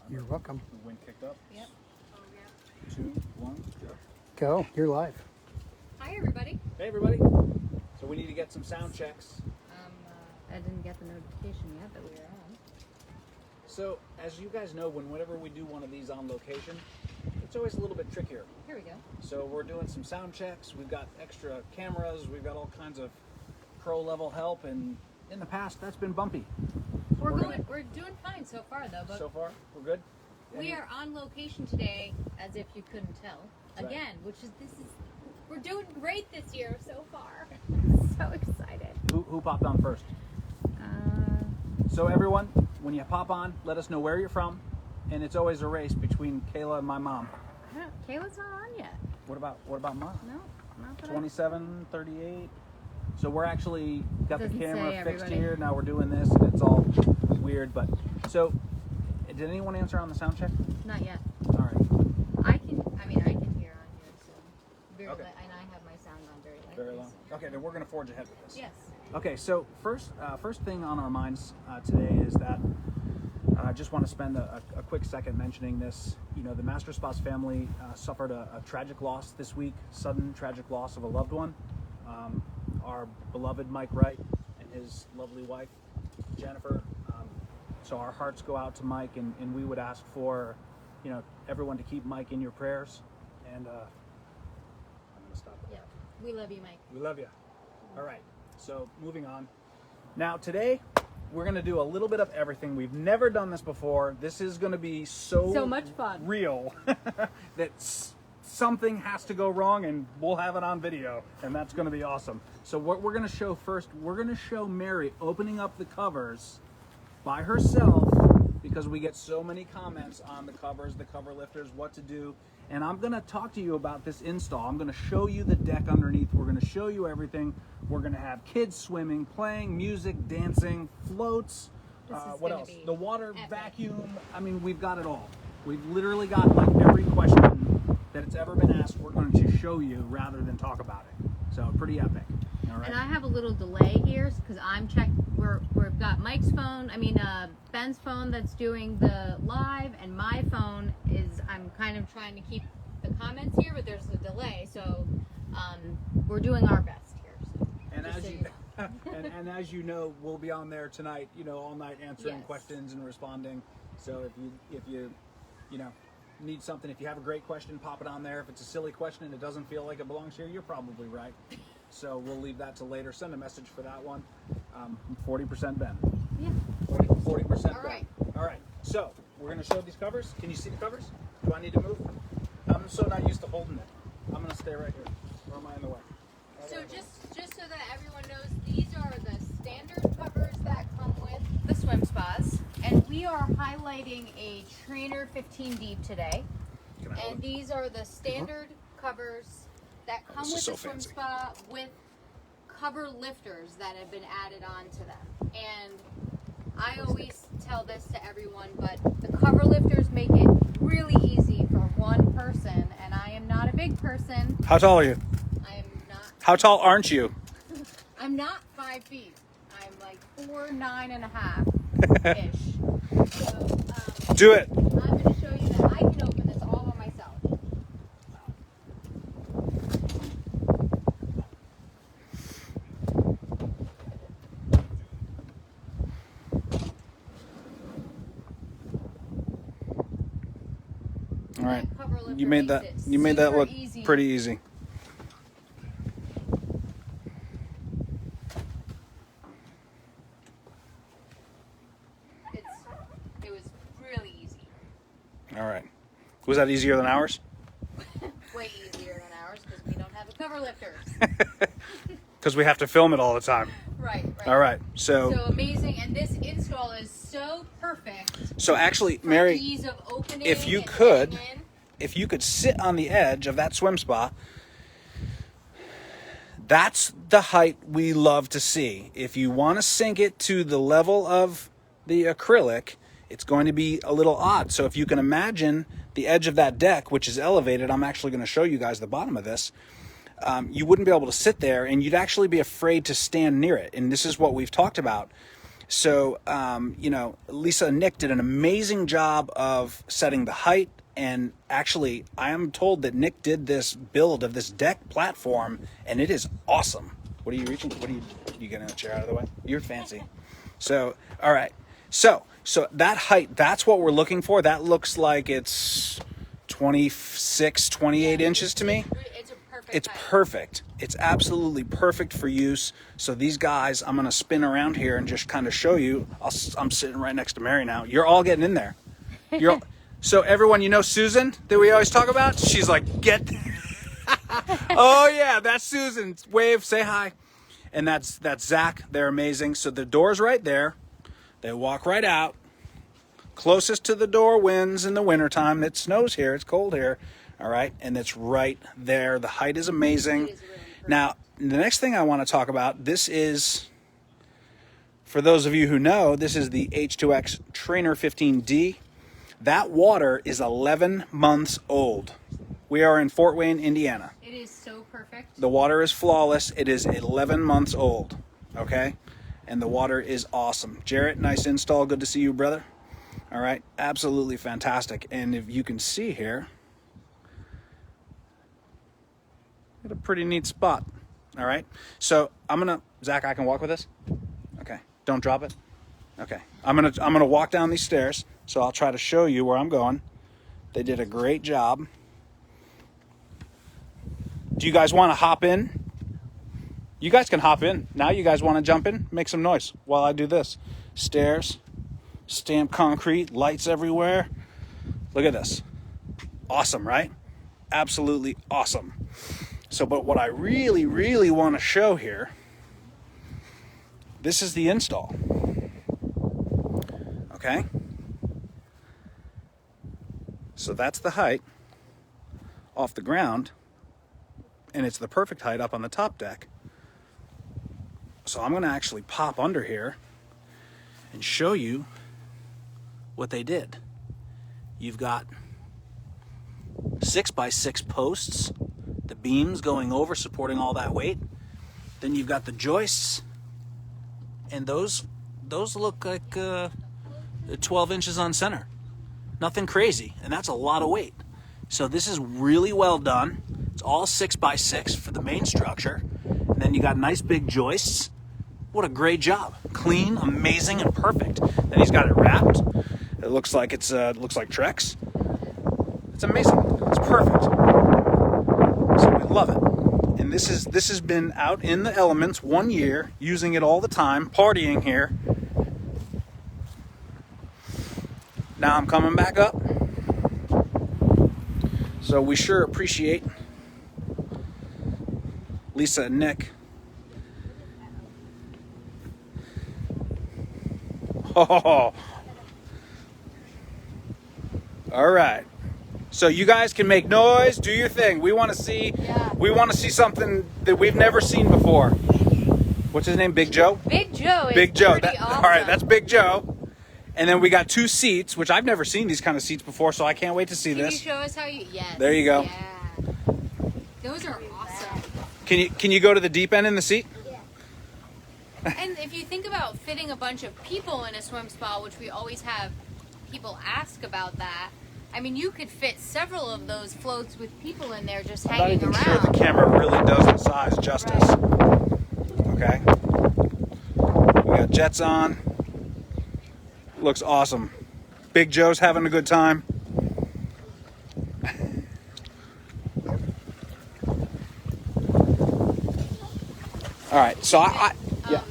You're welcome. The wind kicked up. Yep. 2, 1, go. Go. You're live. Hi, everybody. Hey, everybody. So we need to get some sound checks. I didn't get the notification yet that we were on. So, as you guys know, whenever we do one of these on location, it's always a little bit trickier. Here we go. So we're doing some sound checks. We've got extra cameras. We've got all kinds of pro level help, and in the past, that's been bumpy. We're doing fine so far, though. But So far, we're good. we are on location today, as if you couldn't tell. Right. Again, we're doing great this year so far. So excited. Who popped on first? So everyone, when you pop on, let us know where you're from, and it's always a race between Kayla and my mom. Kayla's not on yet. What about mom? No, not that 27, 38. So we're actually got the Doesn't camera say fixed everybody. here. Now we're doing this, and it's all weird. But so, did anyone answer on the sound check? Not yet. All right. I can hear on here, so very Okay. and I have my sound on very lightly. Very low. Okay, then we're gonna forge ahead with this. Yes. Okay, so first thing on our minds today is that I just want to spend a quick second mentioning this. You know, the Master Spas family suffered a tragic loss this week, sudden tragic loss of a loved one. Our beloved Mike Wright and his lovely wife, Jennifer. So our hearts go out to Mike, and we would ask for, you know, everyone to keep Mike in your prayers. And I'm going to stop it. Yeah. We love you, Mike. We love you. All right, so moving on. Now today, we're gonna do a little bit of everything. We've never done this before. This is gonna be so much fun. real that something has to go wrong, and we'll have it on video, and that's gonna be awesome. So what we're gonna show first, we're gonna show Mary opening up the covers by herself, because we get so many comments on the covers, the cover lifters, what to do. And I'm gonna talk to you about this install. I'm gonna show you the deck underneath. We're gonna show you everything. We're gonna have kids swimming, playing, music, dancing, floats. This is What gonna else? be The water epic. vacuum. I mean, we've got it all. We've literally got like every question that it's ever been asked. We're going to show you rather than talk about it. So pretty epic. All right. And I have a little delay here because we've got Mike's phone, Ben's phone that's doing the live, and my phone is, I'm kind of trying to keep the comments here, but there's a delay, so we're doing our best here. So And just as so you, you know. and as you know, we'll be on there tonight, you know, all night answering Yes. questions and responding. So if you need something, if you have a great question, pop it on there. If it's a silly question and it doesn't feel like it belongs here, you're probably right. So we'll leave that to later. Send a message for that one. 40% Ben. Yeah. 40% All Ben. right. All right. So we're going to show these covers. Can you see the covers? Do I need to move? I'm so not used to holding it. I'm going to stay right here. Or am I in the way? So just so that everyone knows, these are the standard covers that come with the swim spas, and we are highlighting a Trainer 15 Deep today. Can I hold And it? these are the standard covers that come this with is the so swim fancy. spa with cover lifters that have been added on to them. And I always tell this to everyone, but the cover lifters make it really easy for one person, and I am not a big person. How tall are you? I am not. How tall aren't you? I'm not 5 feet. I'm like 4'9.5" ish. So Do it. I'm going to show you that I can open this all by myself. All right. That cover lifter You made makes that. it You made that super look easy. pretty easy. It was really easy. All right. Was that easier than ours? Way easier than ours because we don't have the cover lifters. Because we have to film it all the time. Right. All right. So amazing, and this install is so perfect. So actually, For Mary, ease of opening if you and could, getting in. if you could sit on the edge of that swim spa, that's the height we love to see. If you want to sink it to the level of the acrylic, it's going to be a little odd. So if you can imagine the edge of that deck, which is elevated, I'm actually going to show you guys the bottom of this. You wouldn't be able to sit there, and you'd actually be afraid to stand near it. And this is what we've talked about. So, you know, Lisa and Nick did an amazing job of setting the height. And actually, I am told that Nick did this build of this deck platform, and it is awesome. What are you reaching? What are you getting a chair out of the way? You're fancy. So, all right. So that height, that's what we're looking for. That looks like it's 26, 28 inches to me. It's a perfect It's height. perfect. It's absolutely perfect for use. So these guys, I'm going to spin around here and just kind of show you. I'm sitting right next to Mary now. You're all getting in there. So everyone, you know Susan that we always talk about? She's like, get. Oh yeah, that's Susan. Wave, say hi. And that's Zach. They're amazing. So the door's right there. They walk right out. Closest to the door wins in the wintertime. It snows here. It's cold here. All right. And it's right there. The height is amazing. Now, the next thing I want to talk about, this is, for those of you who know, this is the H2X Trainer 15D. That water is 11 months old. We are in Fort Wayne, Indiana. It is so perfect. The water is flawless. It is 11 months old. Okay? And the water is awesome. Jarrett, nice install. Good to see you, brother. All right. Absolutely fantastic. And if you can see here, got a pretty neat spot. All right. So I'm going to, Zach, I can walk with this? Okay. Don't drop it. Okay. I'm going to walk down these stairs. So I'll try to show you where I'm going. They did a great job. Do you guys want to hop in? You guys can hop in. Now you guys want to jump in? Make some noise while I do this. Stairs, stamped concrete, lights everywhere. Look at this. Awesome, right? Absolutely awesome. So, but what I really, really want to show here, this is the install. Okay? So that's the height off the ground, and it's the perfect height up on the top deck. So I'm going to actually pop under here and show you what they did. You've got 6x6 posts, the beams going over supporting all that weight. Then you've got the joists, and those look like 12 inches on center. Nothing crazy, and that's a lot of weight. So this is really well done. It's all 6x6 for the main structure. And then you got nice big joists. What a great job. Clean, amazing, and perfect. Then he's got it wrapped. It looks like it looks like Trex. It's amazing. It's perfect. So we love it. And this has been out in the elements 1 year, using it all the time, partying here. Now I'm coming back up. So we sure appreciate Lisa and Nick. Oh. All right. So you guys can make noise, do your thing. We want to see something that we've never seen before. What's his name? Big Joe? Big Joe is Big Joe. pretty awesome. All right, that's Big Joe. And then we got 2 seats, which I've never seen these kind of seats before, so I can't wait to see this. Can you show us how you? Yes. There you go. Yeah. Those are awesome. Can you go to the deep end in the seat? And if you think about fitting a bunch of people in a swim spa, which we always have people ask about that, I mean, you could fit several of those floats with people in there just I'm not hanging even around. sure the camera really does the size justice. Right. Okay. We got jets on. Looks awesome. Big Joe's having a good time. All right, so yeah.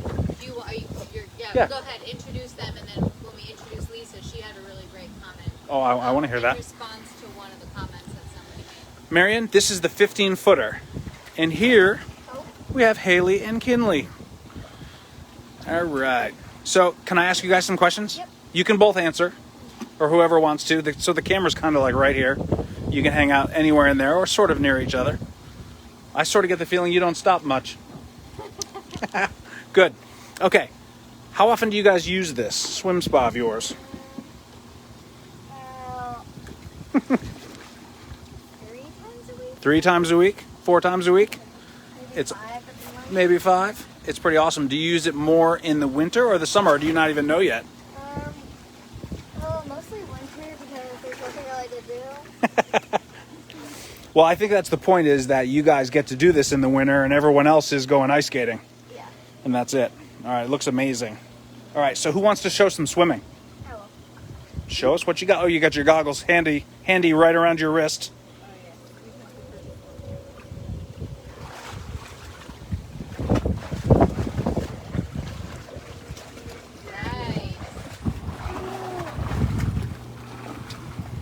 Yeah. Go ahead, introduce them, and then when we introduce Lisa, she had a really great comment. Oh, I want to hear In that. response to one of the comments that somebody made. Marion, this is the 15-footer. And here we have Haley and Kinley. All right. So can I ask you guys some questions? Yep. You can both answer, or whoever wants to. So the camera's kind of like right here. You can hang out anywhere in there or sort of near each other. I sort of get the feeling you don't stop much. Good. Okay. How often do you guys use this swim spa of yours? 3 times a week? 3 times a week? 4 times a week? Maybe It's 5 at the most. maybe 5. It's pretty awesome. Do you use it more in the winter or the summer, or do you not even know yet? Well, mostly winter because there's nothing really to do. Well, I think that's the point, is that you guys get to do this in the winter and everyone else is going ice skating. Yeah. And that's it. All right, it looks amazing. All right, so who wants to show some swimming? I will. Show us what you got. Oh, you got your goggles handy right around your wrist. Nice.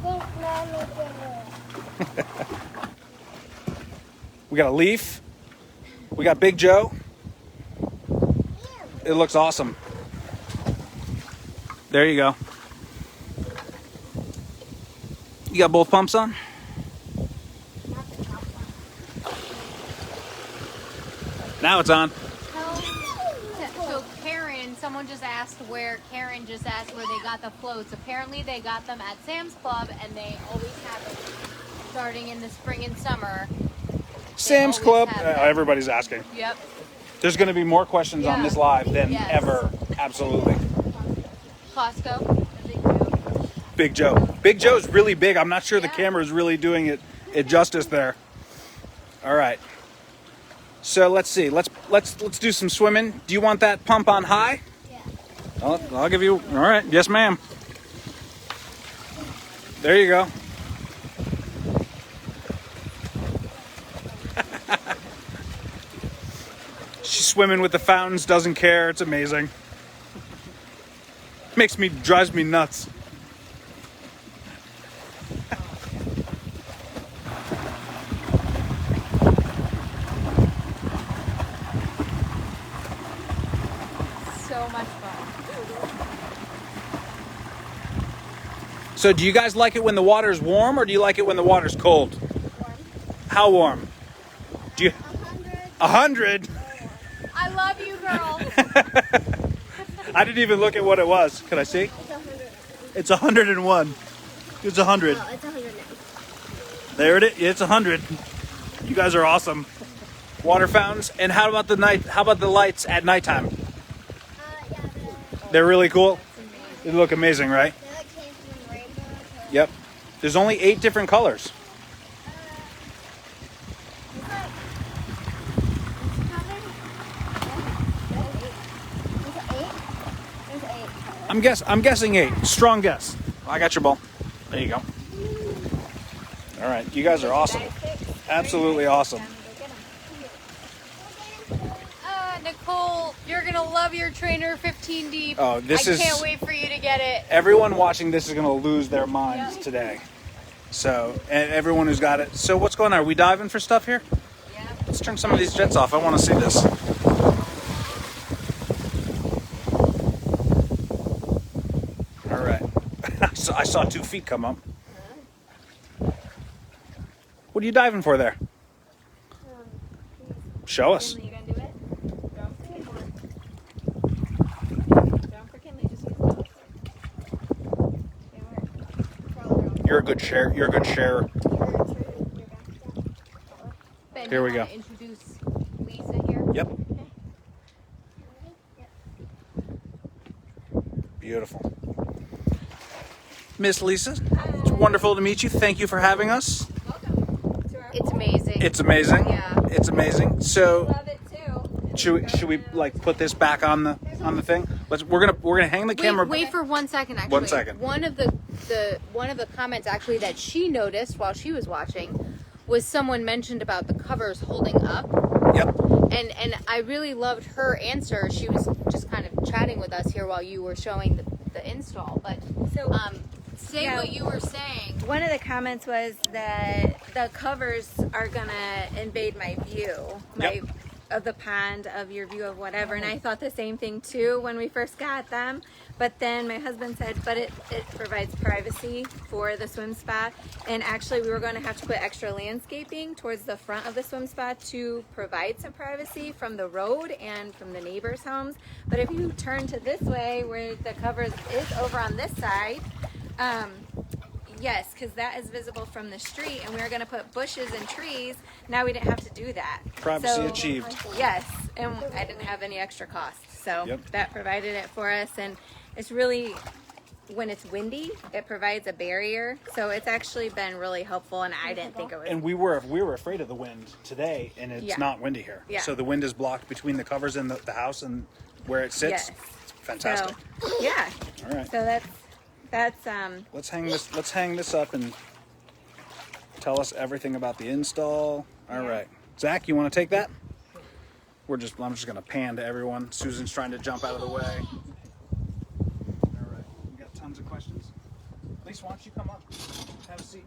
Thanks, Mommy, for it. We got a leaf. We got Big Joe. It looks awesome. There you go. You got both pumps on? Now it's on. So someone just asked Karen just asked where they got the floats. Apparently they got them at Sam's Club, and they always have them starting in the spring and summer. Sam's always Club. have them. Everybody's asking. Yep. There's going to be more questions on Yeah. this live than Yes. ever. Absolutely. Costco. Big Joe. Big Joe's really big. I'm not sure the camera's really doing it justice there. All right. So let's see. Let's do some swimming. Do you want that pump on high? Yeah. I'll give you. All right. Yes, ma'am. There you go. She's swimming with the fountains, doesn't care. It's amazing. Drives me nuts. So much fun. So do you guys like it when the water's warm, or do you like it when the water's cold? Warm. How warm? Do you 100. 100? I love you, girl. I didn't even look at what it was. Can I see? It's 100. It's 101. It's 100. Oh, it's 100 now. There it is. It's 100. You guys are awesome. Water fountains. And how about the night? How about the lights at nighttime? Yeah, They're really cool. They look amazing, right? they like came from rainbow. Yep. There's only 8 different colors. I'm guessing 8. Strong guess. I got your ball. There you go. All right, you guys are awesome. Absolutely awesome. Nicole, you're gonna love your Trainer 15 deep. Oh, this is. I can't wait for you to get it. Everyone watching this is going to lose their minds today. So, and everyone who's got it. So, what's going on? Are we diving for stuff here? Yeah. Let's turn some of these jets off. I want to see this. All right. I saw 2 feet come up. What are you diving for there? Show us. You gonna do it? Don't for Kinley, just use those. They work. You're a good share. You're a good sharer. Ben, Here you we go. wanna introduce Lisa here. Yep. Beautiful. Miss Lisa, it's wonderful to meet you. Thank you for having us. Welcome to our It's amazing. It's amazing. Yeah. It's amazing. So, love it too. should we like put this back on the thing? We're gonna hang the camera. Wait for 1 second. Actually, 1 second. One of the comments actually that she noticed while she was watching was someone mentioned about the covers holding up, Yep. and I really loved her answer. She was just kind of chatting with us here while you were showing the install, but So say Yeah. what you were saying. one of the comments was that the covers are gonna invade my view, Yep. of the pond, of your view of whatever. And I thought the same thing too when we first got them. But then my husband said, but it provides privacy for the swim spot. And actually we were going to have to put extra landscaping towards the front of the swim spot to provide some privacy from the road and from the neighbors' homes. But if you turn to this way where the covers is over on this side, Yes, because that is visible from the street, and we were going to put bushes and trees. Now we didn't have to do that. Privacy So, achieved. yes, and I didn't have any extra cost. So Yep. that provided it for us, and it's really, when it's windy, it provides a barrier. So it's actually been really helpful, and I didn't think it was. And we were afraid of the wind today, and it's Yeah. not windy here. Yeah. So the wind is blocked between the covers and the house and where it sits. Yes. It's fantastic. So, yeah. All right. So that's Let's hang this up and tell us everything about the install. All right. Zach, you want to take that? I'm just going to pan to everyone. Susan's trying to jump out of the way. All right. We got tons of questions. Lisa, why don't you come up? Have a seat.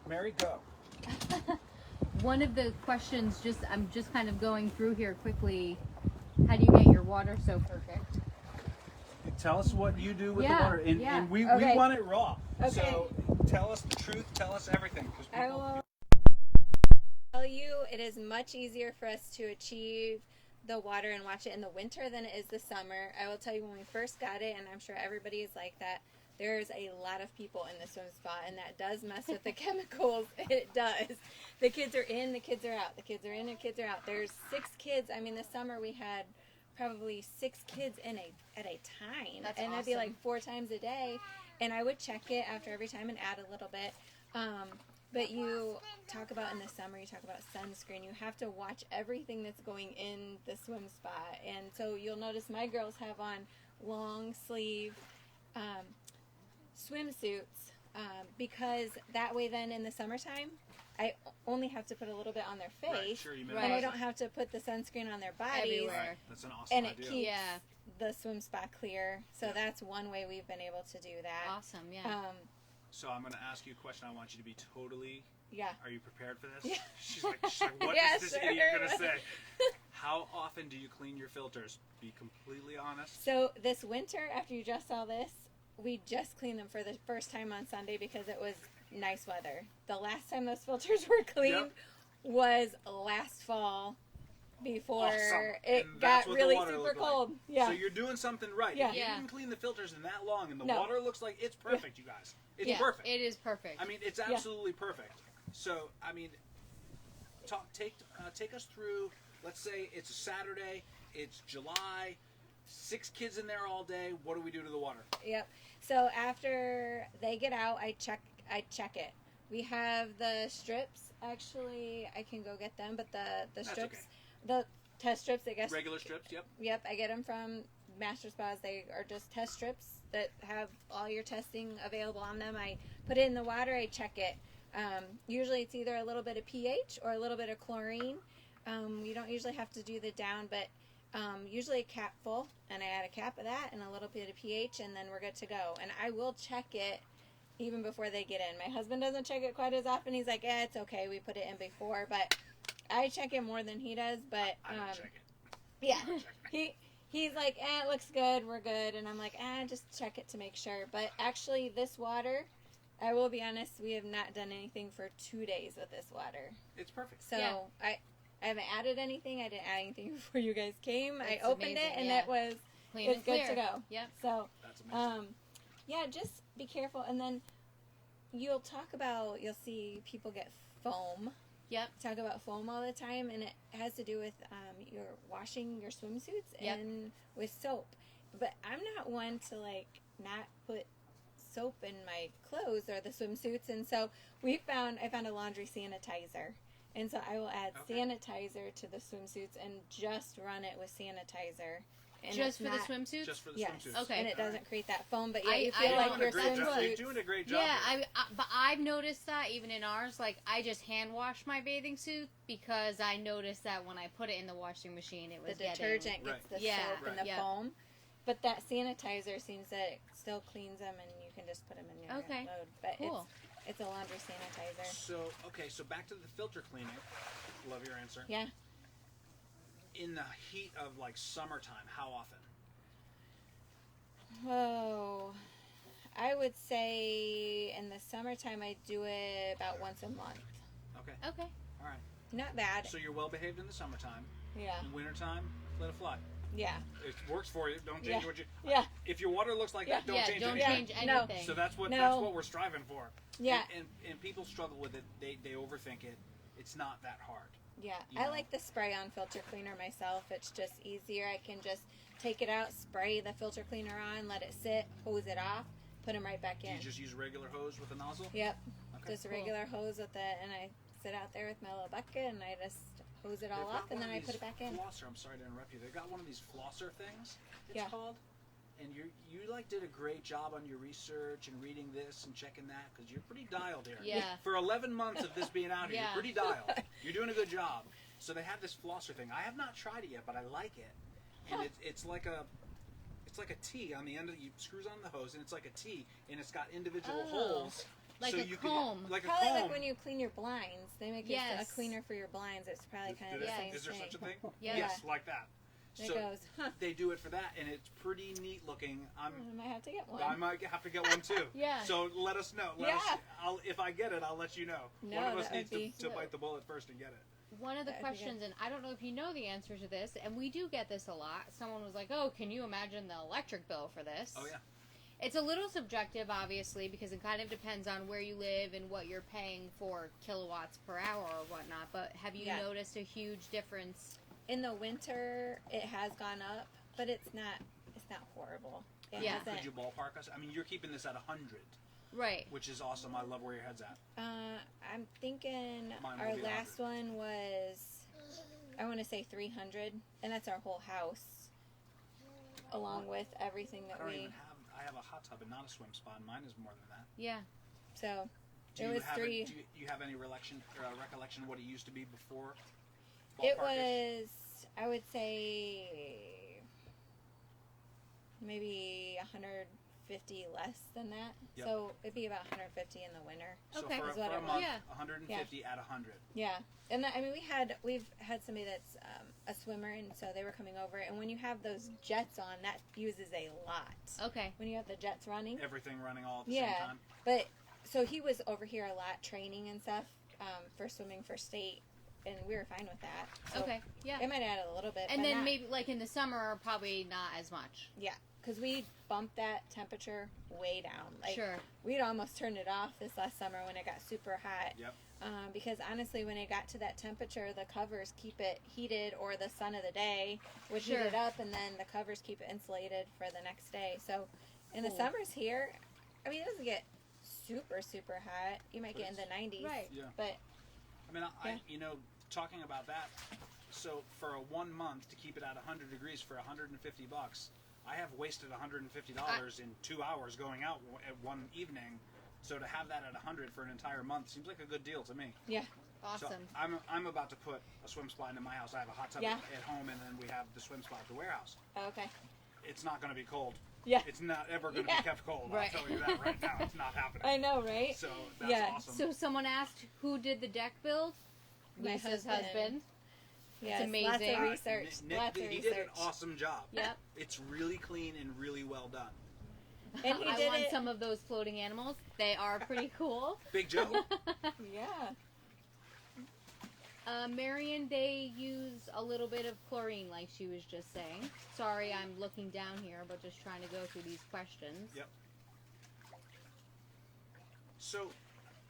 Mary, go. One of the questions, I'm just kind of going through here quickly. How do you get your water so perfect? Tell us what you do with Yeah, the water. And, yeah. and we Okay. want it raw. Okay. So tell us the truth. Tell us everything. 'Cause I people- will tell you, it is much easier for us to achieve the water and watch it in the winter than it is the summer. I will tell you, when we first got it, and I'm sure everybody is like that, there's a lot of people in the swim spot, and that does mess with the chemicals. It does. The kids are in, the kids are out. The kids are in, and kids are out. There's 6 kids. I mean, this summer we had probably 6 kids at a time. That's and that'd be awesome. like 4 times a day. And I would check it after every time and add a little bit. But you talk about in the summer, you talk about sunscreen. You have to watch everything that's going in the swim spot. And so you'll notice my girls have on long sleeve swimsuits because that way then in the summertime, I only have to put a little bit on their face. Right, sure, you And Right. I don't have to put the sunscreen on their bodies. Everywhere. That's an awesome And it idea. keeps Yeah. the swim spot clear. So Yeah. that's one way we've been able to do that. Awesome, yeah. So I'm going to ask you a question. I want you to be totally. Yeah. Are you prepared for this? Yeah. She's like, what Yeah, is this sure. idiot going to say? How often do you clean your filters? Be completely honest. So this winter, after you just saw this, we just cleaned them for the first time on Sunday because it was nice weather. The last time those filters were cleaned was last fall before Awesome. it And got that's what the really water super looked like. cold. Yeah. So you're doing something right. Yeah. You Yeah. didn't clean the filters in that long, and the No. water looks like it's perfect, you guys. It's Yeah, perfect. it is perfect. I mean, it's absolutely perfect. So, I mean, take us through. Let's say it's a Saturday. It's July. 6 kids in there all day. What do we do to the water? Yep. So after they get out, I check it. We have the strips. Actually, I can go get them, but the strips, okay. the test strips, I guess. Regular strips. Yep. Yep, I get them from Master Spas. They are just test strips that have all your testing available on them. I put it in the water. I check it. Usually it's either a little bit of pH or a little bit of chlorine. You don't usually have to do the down, but usually a cap full, and I add a cap of that and a little bit of pH, and then we're good to go. And I will check it even before they get in. My husband doesn't check it quite as often. He's like, it's okay, we put it in before, but I check it more than he does. But I don't check it. yeah, he's like, it looks good, we're good, and I'm like, just check it to make sure. But actually, this water, I will be honest, we have not done anything for 2 days with this water. It's perfect. So Yeah. I haven't added anything. I didn't add anything before you guys came. I It's opened amazing, it, and yeah. it was Clean it's and good clear. to go. Yep. So That's amazing. yeah, just be careful. And then you'll see people get foam. Yep. Talk about foam all the time, and it has to do with your washing your swimsuits Yep. and with soap. But I'm not one to not put soap in my clothes or the swimsuits, and so I found a laundry sanitizer, and so I will add Okay. sanitizer to the swimsuits and just run it with sanitizer. And Just it's for not, the swimsuits? Just for the yes, swimsuits. Okay. and it All doesn't right. create that foam, but yeah, I- you I feel don't like You're your doing a great job. You're swimsuit. doing a great job. Yeah, here. but I've noticed that even in ours, I just hand wash my bathing suit because I noticed that when I put it in the washing machine, it The was getting... detergent gets Right. the Yeah, soap and the right. foam, but that sanitizer seems that it still cleans them, and you can just put them in your Okay. load. But Cool. it's a laundry sanitizer. So back to the filter cleaning. Love your answer. Yeah. In the heat of summertime, how often? Oh, I would say in the summertime I do it about once a month. Okay. Okay. All right. Not bad. So you're well behaved in the summertime. Yeah. In wintertime, let it fly. Yeah. It works for you. Don't change what you. Yeah. If your water looks like that, don't Yeah, change don't anything. change No. anything. So that's what No. we're striving for. Yeah. And people struggle with it. They overthink it. It's not that hard. Yeah, You I know? like the spray-on filter cleaner myself. It's just easier. I can just take it out, spray the filter cleaner on, let it sit, hose it off, put them right back Do in. you just use a regular hose with a nozzle? Yep, Okay. just a Cool. regular hose with it, and I sit out there with my little bucket, and I just hose it all They've got off, and one then of I these put it back in. Flosser. I'm sorry to interrupt you. They've got one of these flosser things. It's Yeah. called. And you like did a great job on your research and reading this and checking that because you're pretty dialed here. Yeah. For 11 months of this being out here, Yeah. you're pretty dialed. You're doing a good job. So they have this flosser thing. I have not tried it yet, but I like it. And it's like a T on the end of you screws on the hose, and it's like a T, and it's got individual Oh. holes. Like so a you comb. Can, like Probably a comb. like when you clean your blinds. They make Yes. a cleaner for your blinds. It's probably kind of the Yes. same Is there thing. such a thing? Yeah. Yes, like that. It So goes, huh, they do it for that, and it's pretty neat looking. I might have to get one. I might have to get one too. Yeah. So let us know. If I get it, I'll let you know. No, one of us that would needs be- to bite the bullet first and get it. One of the That'd be good. questions, and I don't know if you know the answer to this, and we do get this a lot. Someone was like, "Oh, can you imagine the electric bill for this?" Oh yeah. It's a little subjective, obviously, because it kind of depends on where you live and what you're paying for kilowatts per hour or whatnot. But have you Yeah. noticed a huge difference? In the winter, it has gone up, but it's not horrible. It Yeah. hasn't- Could you ballpark us? I mean, you're keeping this at 100, Right. which is awesome. I love where your head's at. I'm thinking Mine will our be last one was, I want to say 300, and that's our whole house, along with everything I that don't we. even have. I have a hot tub and not a swim spa, and mine is more than that. Yeah. So Do it you was have three. Do you have any recollection of what it used to be before? It Ballpark-ish? was, I would say, maybe 150 less than that. Yep. So it'd be about 150 in the winter. So Okay. for, Is for what a it was. month, Yeah. 150 at 100. Yeah, and I mean we've had somebody that's a swimmer, and so they were coming over. And when you have those jets on, that uses a lot. Okay. When you have the jets running, Everything running all at the same yeah. time. But so he was over here a lot training and stuff for swimming for state, and we were fine with that. So Okay. Yeah. it might add a little bit, And but then not- maybe like in the summer, probably not as much. yeah, because we bumped that temperature way down. Like Sure. we'd almost turned it off this last summer when it got super hot. Yep. Because honestly, when it got to that temperature, the covers keep it heated, or the sun of the day would heat Sure. it up, and then the covers keep it insulated for the next day. So, in the Cool. summers here, I mean, it doesn't get super hot. You might But get in the 90s, Right. Yeah. But I mean, Yeah. talking about that, so for a 1 month to keep it at 100 degrees for $150, I have wasted $150 in 2 hours going out at one evening. So to have that at 100 for an entire month seems like a good deal to me. yeah, Awesome. So I'm about to put a swim spa into my house. I have a hot tub Yeah. at home, and then we have the swim spa at the warehouse. okay, It's not going to be cold. yeah. It's not ever going to Yeah. be kept cold. Right. I'll tell you that right now. It's not happening. I know, right? So that's Yeah. awesome. So someone asked who did the deck build. My Lisa's husband. husband. Yes, amazing. Lots of Yeah, research. Nick, lots of he research. did an awesome job. Yep. It's really clean and really well done. And he I did want it. some of those floating animals. They are pretty cool. Big Joe. Yeah. Marion, they use a little bit of chlorine, like she was just saying. Sorry, I'm looking down here, but just trying to go through these questions. Yep. So,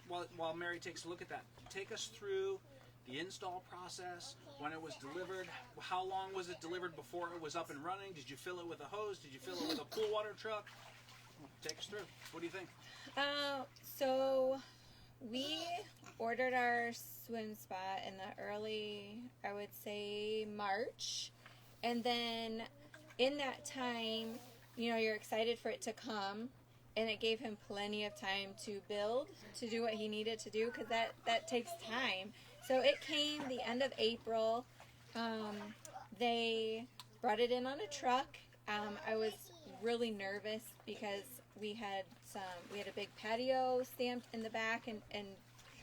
while Mary takes a look at that, take us through the install process, when it was delivered, how long was it delivered before it was up and running? Did you fill it with a hose? Did you fill it with a pool water truck? Take us through. What do you think? So we ordered our swim spot in the early, I would say, March. And then in that time, you're excited for it to come. And it gave him plenty of time to build, to do what he needed to do, because that takes time. So it came the end of April. They brought it in on a truck. I was really nervous because we had a big patio stamped in the back and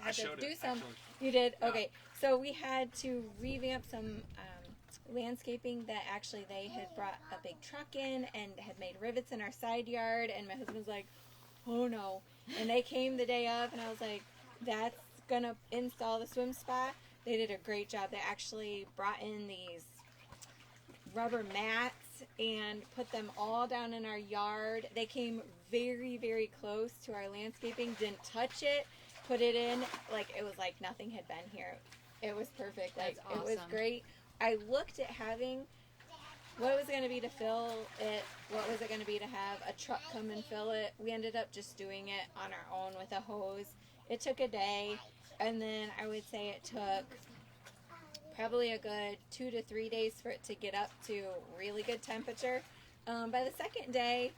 had to showed do it, some. actually. You did? Yeah. Okay. So we had to revamp some landscaping that actually they had brought a big truck in and had made rivets in our side yard, and my husband's like, oh no. And they came the day of, and I was like, that's gonna install the swim spa. They did a great job. They actually brought in rubber mats and put them all down in our yard. They came very, very close to our landscaping, didn't touch it, put it in, like it was like nothing had been here. It was perfect. Like That's it was awesome. great. I looked at having what was it going to be to fill it, what was it going to be to have a truck come and fill it. We ended up just doing it on our own with a hose. It took a day, and then I would say it took probably a good 2 to 3 days for it to get up to really good temperature. By the second day,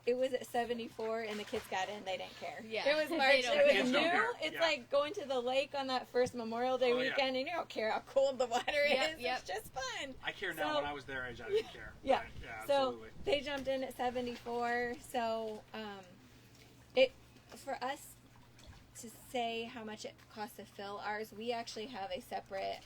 it was at 74, and the kids got in. They didn't care. Yeah. It was They March. don't It was care. Kids don't new. care. It's Yeah. like going to the lake on that first Memorial Day Oh, yeah. weekend, and you don't care how cold the water Yep, is. yep. It's just fun. I care now. So- When I was their age, I didn't care. Yeah. Right. Yeah, So absolutely. they jumped in at 74. So it for us to say how much it costs to fill ours, we actually have a separate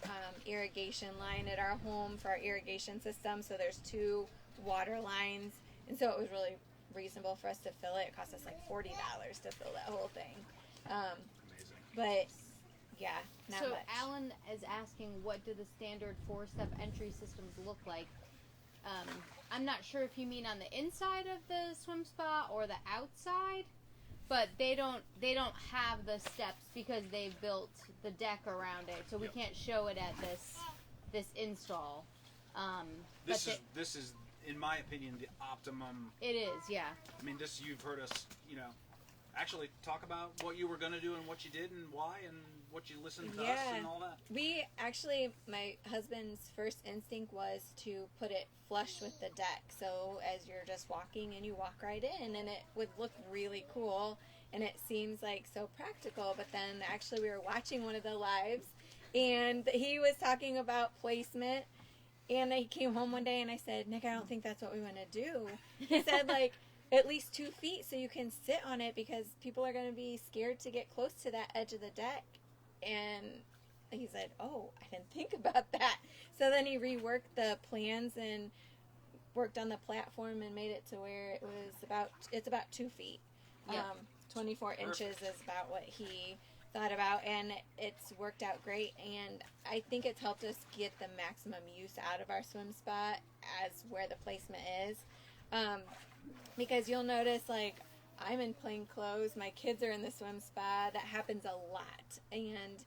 irrigation line at our home for our irrigation system. So there's 2 water lines, and so it was really reasonable for us to fill it. It cost us like $40 to fill that whole thing. Amazing. But yeah, not So much. Alan is asking, what do the standard 4-step entry systems look like? I'm not sure if you mean on the inside of the swim spa or the outside, but they don't have the steps because they built the deck around it, so we Yep. can't show it at this install. This but is this is, in my opinion, the optimum. it is, yeah. I mean, this you've heard us, actually talk about what you were going to do and what you did and why and what you listened to us Yeah. and all that. We actually, my husband's first instinct was to put it flush with the deck. So as you're just walking and you walk right in, and it would look really cool, and it seems like so practical. But then actually we were watching one of the lives, and he was talking about placement. And I came home one day and I said, Nick, I don't think that's what we want to do. He said, like, at least 2 feet so you can sit on it, because people are going to be scared to get close to that edge of the deck. And he said, oh, I didn't think about that. So then he reworked the plans and worked on the platform and made it to where it's about 2 feet. Yep. 24 inches is about what he thought about, and it's worked out great. And I think it's helped us get the maximum use out of our swim spot as where the placement is. Because you'll notice, like, I'm in plain clothes, my kids are in the swim spa. That happens a lot. And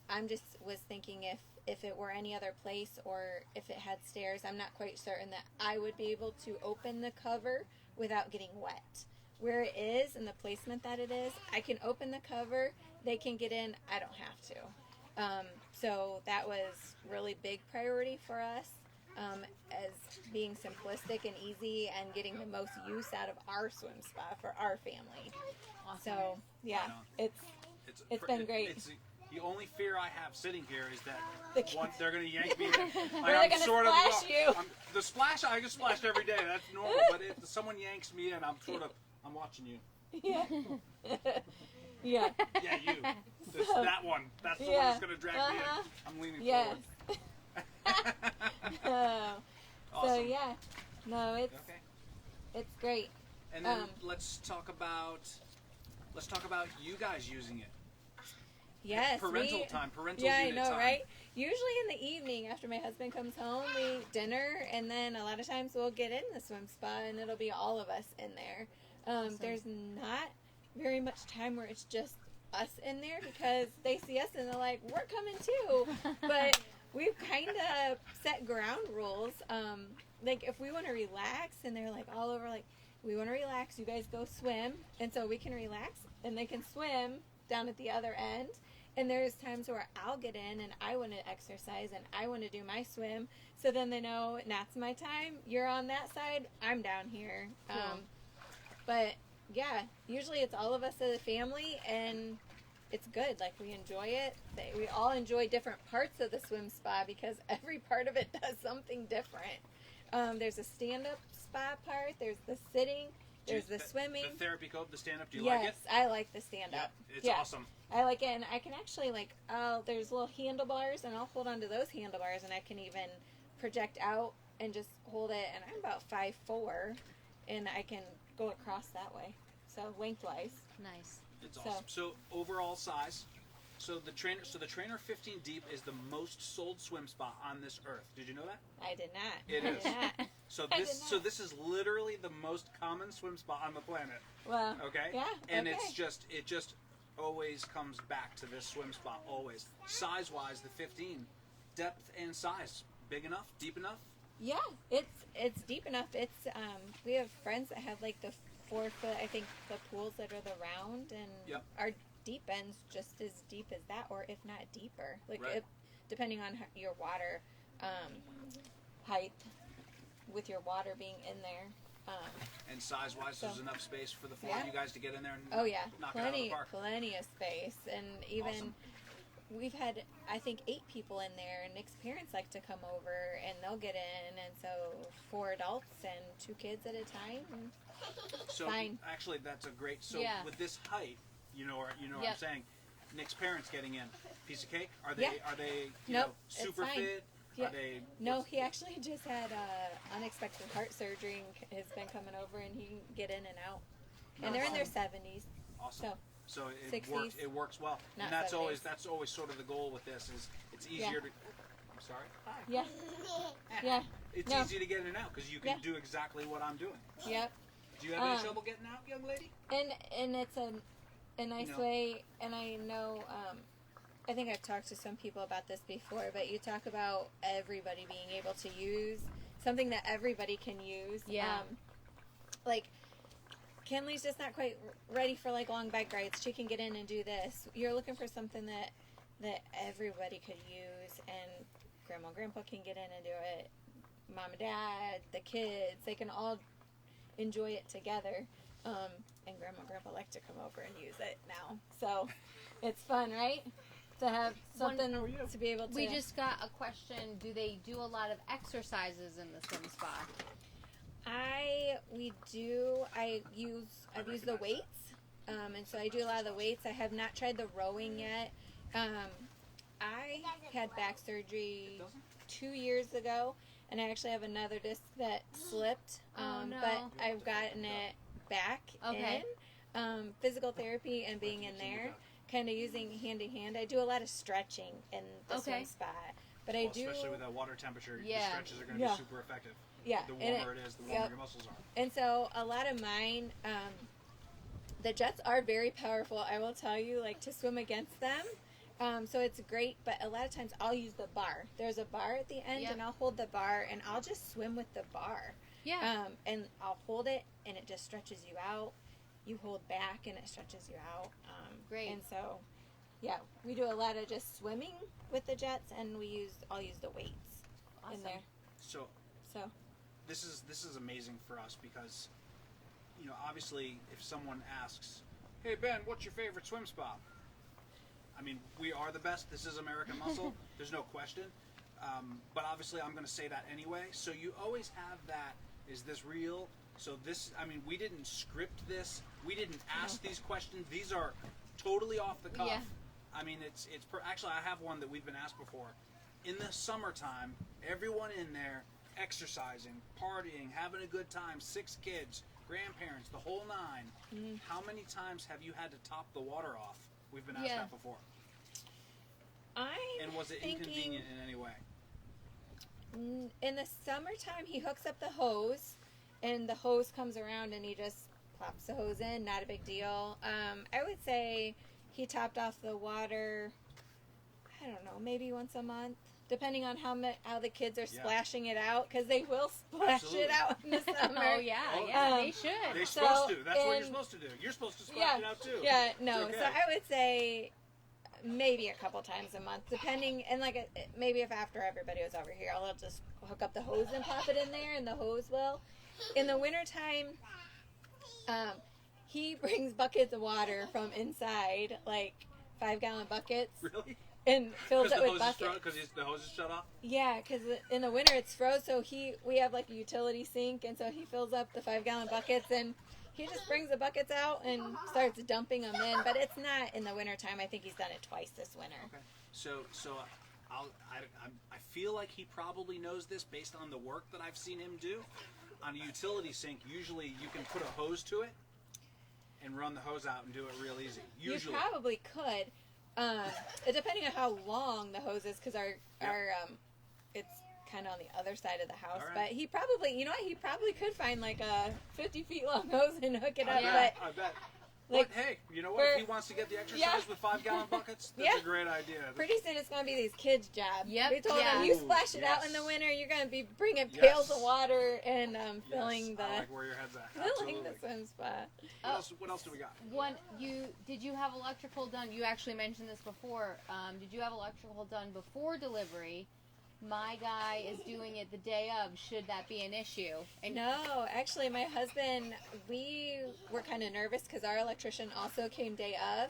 I'm just was thinking if it were any other place, or if it had stairs, I'm not quite certain that I would be able to open the cover without getting wet. Where it is and the placement that it is, I can open the cover, they can get in, I don't have to. So that was really big priority for us, as being simplistic and easy and getting the most use out of our swim spa for our family. Awesome. So yeah, Right it's been great. The only fear I have sitting here is that The kids. they're going to yank me in. Like, they're I'm gonna sort of, splash you. the splash, I get splashed every day. That's normal. But if someone yanks me in, I'm watching you. Yeah. Yeah. Yeah, you. So- That one. That's the one Yeah. that's going to drag me Uh-huh. in. I'm leaning Yes. forward. So Awesome. yeah, no, Okay. it's great. And then Um, let's talk about you guys using it. Yes, Parental we- time, parental Yeah, I unit know, time. right? Usually in the evening after my husband comes home, we dinner, and then a lot of times we'll get in the swim spa, and it'll be all of us in there. Awesome. There's not very much time where it's just us in there, because they see us and they're like, we're coming too. But we've kind of set ground rules. Like if we want to relax, and they're like all over, like, we want to relax, you guys go swim. And so we can relax, and they can swim down at the other end. And there's times where I'll get in and I want to exercise and I want to do my swim. So then they know, that's my time. You're on that side. I'm down here. Cool. But yeah, usually it's all of us as a family, and it's good. Like, we enjoy it. We all enjoy different parts of the swim spa, because every part of it does something different. There's a stand-up spa part. There's the sitting. There's the swimming. The therapy code, the stand-up. Do you Yes, like it? I like the stand-up. Yeah, it's Yeah. awesome. I like it, and I can actually, like, there's little handlebars, and I'll hold onto those handlebars, and I can even project out and just hold it, and I'm about 5'4", and I can go across that way, so lengthwise. Nice. It's So- awesome. So overall size, So the Trainer 15 Deep is the most sold swim spot on this earth. Did you know that? I did not. It I is. did not. So this is literally the most common swim spot on the planet. Well, Okay? yeah, And okay. it just always comes back to this swim spot, always. Size-wise, the 15, depth and size, big enough, deep enough? Yeah, it's deep enough. It's we have friends that have like the 4 foot. I think the pools that are the round and Yep. our deep ends just as deep as that, or if not deeper. Like Right. depending on your water height, with your water being in there. And size-wise, there's So- enough space for the 4 Yeah. of you guys to get in there and Oh yeah, knock it out of the park. plenty of space, and even. Awesome. We've had, I think, 8 people in there, and Nick's parents like to come over, and they'll get in, and so 4 adults and 2 kids at a time. And So fine. actually, that's a great. So Yeah. with this height, you know what I'm Yep. saying. Nick's parents getting in, piece of cake. Are they? Yeah. Are they? You Nope, know, it's super fine. fit? Yeah. Are they? No, what's- he actually just had unexpected heart surgery and has been coming over, and he can get in and out. And they're in their 70s. Awesome. So, So it 60s. works. It works well, Not and that's 70s. always sort of the goal with this. Is it's easier to. I'm sorry. Hi. yeah, yeah, It's No. easy to get in and out because you can Yeah. do exactly what I'm doing. yep. Do you have any Um, trouble getting out, young lady? And it's a nice No. way, and I know, I think I've talked to some people about this before, but you talk about everybody being able to use something that everybody can use. Yeah. Like, Kenley's just not quite ready for like long bike rides. She can get in and do this. You're looking for something that everybody could use, and Grandma and Grandpa can get in and do it. Mom and Dad, the kids, they can all enjoy it together. And Grandma and Grandpa like to come over and use it now. So it's fun, right? To have something to be able to... We just got a question. Do they do a lot of exercises in the swim spot? I've used the weights. And so I do a lot of the weights. I have not tried the rowing yet. I had back surgery 2 years ago, and I actually have another disc that slipped. Oh, no. But I've gotten it back Okay. in. Physical therapy and being in there, kind of using hand in hand. I do a lot of stretching in the swim Okay. spot. But I do... Especially with that water temperature, Yeah. the stretches are going to Yeah. be super effective. Yeah. The and warmer it is, the warmer yep. your muscles are. And so a lot of mine, the jets are very powerful. I will tell you, like to swim against them. So it's great, but a lot of times I'll use the bar. There's a bar at the end, Yep. and I'll hold the bar, and I'll just swim with the bar. Yeah. And I'll hold it, and it just stretches you out. You hold back, and it stretches you out. Great. And so, yeah, we do a lot of just swimming with the jets, and I'll use the weights in Awesome. there. So So this is amazing for us because, you know, obviously if someone asks, "Hey Ben, what's your favorite swim spot?" I mean, we are the best. This is American Muscle. There's no question. But obviously, I'm going to say that anyway. So you always have that. Is this real? So this, I mean, we didn't script this. We didn't ask these questions. These are totally off the cuff. Yeah. I mean, actually, I have one that we've been asked before. In the summertime, everyone in there exercising, partying, having a good time, 6 kids, grandparents, the whole 9. Mm-hmm. How many times have you had to top the water off? We've been asked Yeah. that before. And was it inconvenient in any way? In the summertime, he hooks up the hose, and the hose comes around, and he just plops the hose in. Not a big deal. I would say he topped off the water, I don't know, maybe once a month, depending on how the kids are splashing it out, because they will splash Absolutely. it out in the summer. Oh yeah, Oh, yeah, um, they should. They're So, supposed to. That's what you're and- supposed to do. You're supposed to splash Yeah, it out too. yeah, no. It's okay. So I would say maybe a couple times a month, depending. And like maybe if after everybody was over here, I'll just hook up the hose and pop it in there, and the hose will. In the wintertime, he brings buckets of water from inside, like 5-gallon buckets, Really? and fills Because it with buckets. Because the hose is shut off? Yeah, because in the winter it's froze, so we have like a utility sink, and so he fills up the 5-gallon buckets, and he just brings the buckets out and starts dumping them in. But it's not in the wintertime. I think he's done it twice this winter. Okay. So I feel like he probably knows this based on the work that I've seen him do. On a utility sink, usually you can put a hose to it and run the hose out and do it real easy. Usually. You probably could, Depending on how long the hose is, because our it's kind of on the other side of the house. All right. But he probably, you know what, he probably could find like a 50 feet long hose and hook it up. Yeah. But I bet. Like, But hey, you know what? If he wants to get the exercise with 5-gallon buckets, that's a great idea. pretty soon it's going to be these kids' job. Yep. We told Yeah. them, you splash it out Yes. in the winter, you're going to be bringing Yes. pails of water and filling Yes, the I like where your head's at. filling Absolutely. the swim spot. What else do we got? Did you have electrical done? You actually mentioned this before. Did you have electrical done before delivery? My guy is doing it the day of. Should that be an issue? And No, actually, my husband, we were kind of nervous because our electrician also came day of,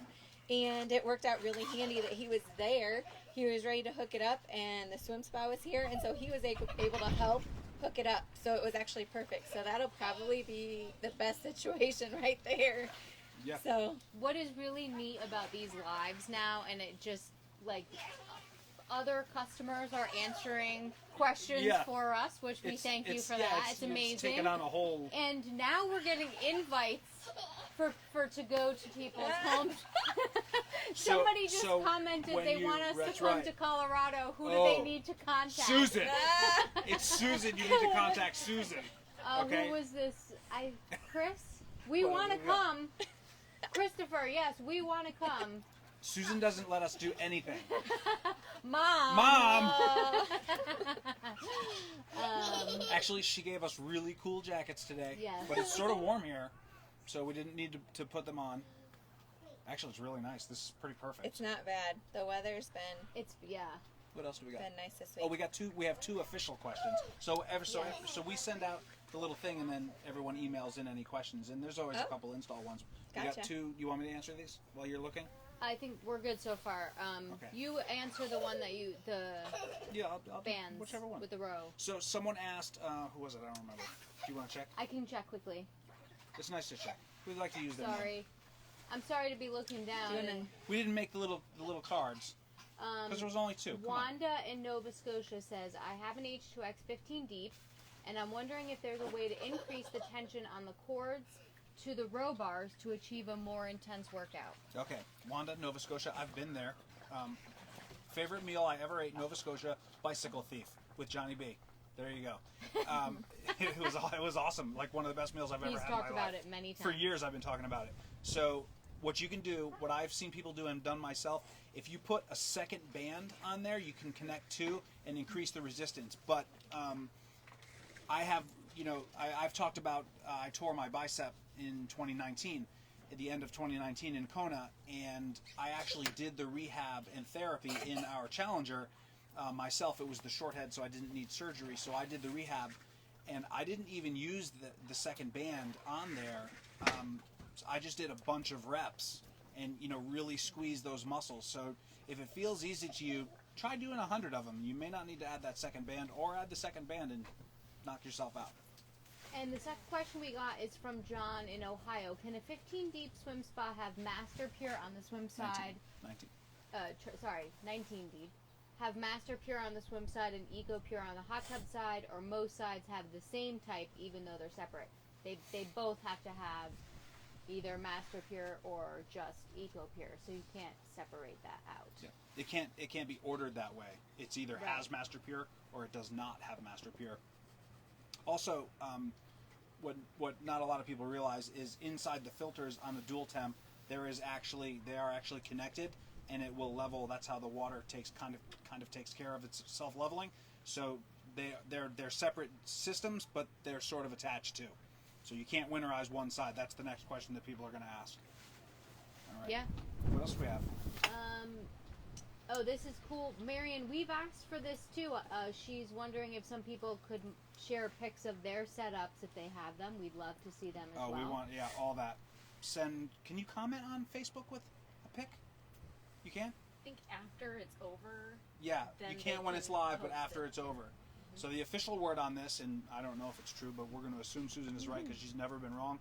and it worked out really handy that he was there. He was ready to hook it up, and the swim spa was here, and so he was able to help hook it up. So it was actually perfect. So that'll probably be the best situation right there. Yeah. So what is really neat about these lives now, and it just like other customers are answering questions for us, which we thank you for that. It's amazing. It's taken on a whole. And now we're getting invites for to go to people's homes. Somebody just commented they want us to come to Colorado. Who do they need to contact? Susan. It's Susan. You need to contact Susan. Okay. Who was this? Chris? We want to come. Christopher, yes, we want to come. Susan doesn't let us do anything. Mom! Actually, she gave us really cool jackets today. Yes. But it's sort of warm here, so we didn't need to put them on. Actually, it's really nice. This is pretty perfect. it's not bad. The weather's been What else do we got? nice this week. Oh, we have two official questions. So we send out the little thing, and then everyone emails in any questions. And there's always a couple install ones. We got Gotcha. two. You want me to answer these while you're looking? I think we're good so far. Okay. You answer the one that the Yeah, I'll do bands whichever one. with the row. So someone asked, who was it? I don't remember. Do you want to check? I can check quickly. It's nice to check. We'd like to use them. Sorry. I'm sorry to be looking down. And, We didn't make the little cards because there was only two. Come on. Wanda in Nova Scotia says, I have an H2X 15 deep, and I'm wondering if there's a way to increase the tension on the cords to the row bars to achieve a more intense workout. Okay, Wanda, Nova Scotia. I've been there. Favorite meal I ever ate, Nova Scotia, bicycle thief with Johnny B. There you go. It was awesome. Like one of the best meals I've ever He's had in my talked life. about it many times. For years I've been talking about it. So what you can do, what I've seen people do and done myself, if you put a second band on there, you can connect two and increase the resistance. But I've talked about, I tore my bicep in 2019, at the end of 2019 in Kona, and I actually did the rehab and therapy in our Challenger myself. It was the short head, so I didn't need surgery, so I did the rehab, and I didn't even use the second band on there. So I just did a bunch of reps and really squeeze those muscles. So if it feels easy to you, try doing 100 of them. You may not need to add that second band, or add the second band and knock yourself out. And the second question we got is from John in Ohio. Can a 15 deep swim spa have Master Pure on the swim side? 19. 19 deep. Have Master Pure on the swim side and Eco Pure on the hot tub side, or most sides have the same type even though they're separate? They both have to have either Master Pure or just Eco Pure, so you can't separate that out. Yeah. It can't be ordered that way. It's either has Master Pure or it does not have Master Pure. Also, what not a lot of people realize is inside the filters on the dual temp, they are actually connected, and it will level. That's how the water kind of takes care of its self-leveling. So they're separate systems, but they're sort of attached too. So you can't winterize one side. That's the next question that people are going to ask. All right. Yeah. What else do we have? Oh, this is cool. Marion, we've asked for this too. She's wondering if some people could share pics of their setups if they have them. We'd love to see them as well. Oh, we want, all that. Can you comment on Facebook with a pic? You can? I think after it's over. Yeah, Then you can't they when can it's live, but post after it. it's over. So the official word on this, and I don't know if it's true, but we're going to assume Susan is right because she's never been wrong.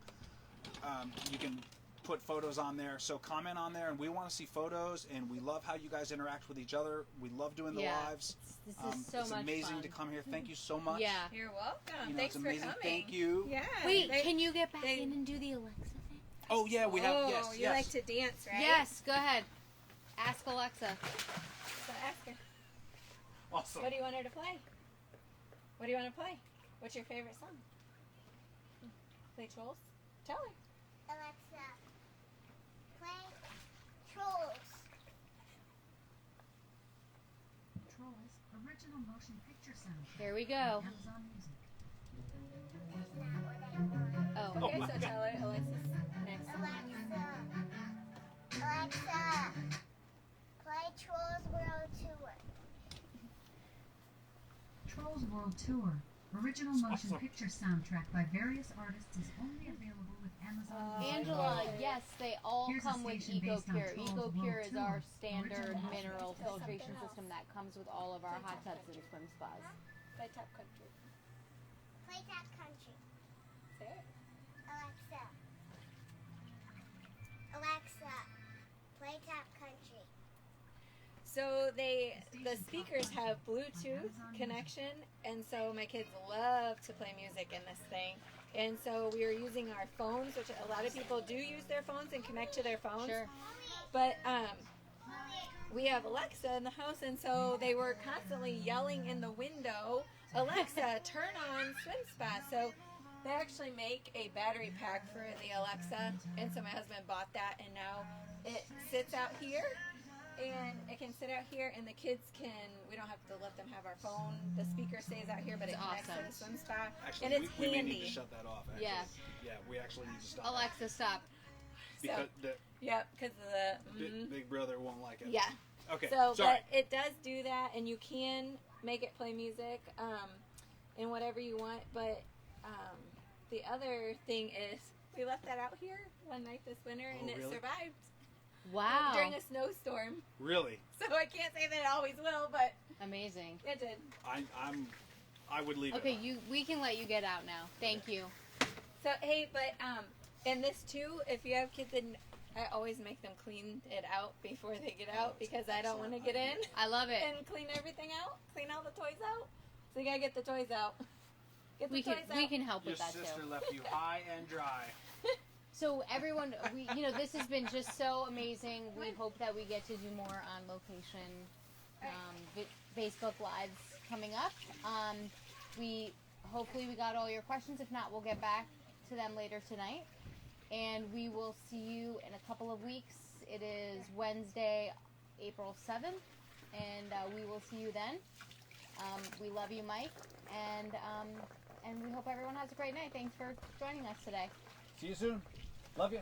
You can put photos on there, so comment on there, and we want to see photos, and we love how you guys interact with each other. We love doing the lives. This is so it's much amazing fun. to come here. Thank you so much. Yeah. You're welcome. it's Thanks amazing. for coming. Thank you. Yeah. Wait, can you get back in and do the Alexa thing? Oh yeah, we have. Yes, you yes. like to dance, right? Yes, go ahead. Ask Alexa. So ask her. Awesome. What do you want her to play? What do you want to play? What's your favorite song? Play Trolls? Tell her. Alexa, play Trolls. Trolls original motion picture sound. Here we go. Amazon Music. That's not what I want. Oh. Okay, my so tell her Alexis next. Alexa, play Trolls World Tour. Trolls World Tour original motion awesome. picture soundtrack by various artists is only available with Amazon Music. Angela, yes, they all Here's a come with station based on EcoPure. Trolls EcoPure World is Tour. our standard Original mineral motion. filtration Something system that comes with all of our hot tubs and swim spas. Play Top Country. Play Tap Country. Say it. Alexa. Alexa, play Tap Country. So the speakers have Bluetooth connection, and so my kids love to play music in this thing. And so we are using our phones, which a lot of people do use their phones and connect to their phones. Sure. But we have Alexa in the house, and so they were constantly yelling in the window, Alexa, turn on Swim Spa. So they actually make a battery pack for the Alexa, and so my husband bought that, and now it sits out here. And it can sit out here, and the kids can, we don't have to let them have our phone. The speaker stays out here, but it It's connects awesome. to the swim spa. Actually, and it's we may handy. need to shut that off. Actually. Yeah. Yeah, we actually need to stop. Alexa, stop. Because the Yep, because of the. big brother won't like it. Yeah. Okay. So, sorry. but it does do that, and you can make it play music and whatever you want. But the other thing is, we left that out here one night this winter, and it really? survived Wow. during a snowstorm. Really, So I can't say that it always will, but Amazing. it did. I would leave Okay, it. we can let you get out now. Thank you. So hey, but and this too, if you have kids, and I always make them clean it out before they get out because I don't want to get in I love it. and clean everything out, clean all the toys out. So you gotta get the toys out. Get the toys out. We can help Your with that sister too. left you high and dry. So everyone, this has been just so amazing. We hope that we get to do more on location Facebook Lives coming up. Hopefully we got all your questions. If not, we'll get back to them later tonight. And we will see you in a couple of weeks. It is Wednesday, April 7th, and we will see you then. We love you, Mike, and we hope everyone has a great night. Thanks for joining us today. See you soon. Love you.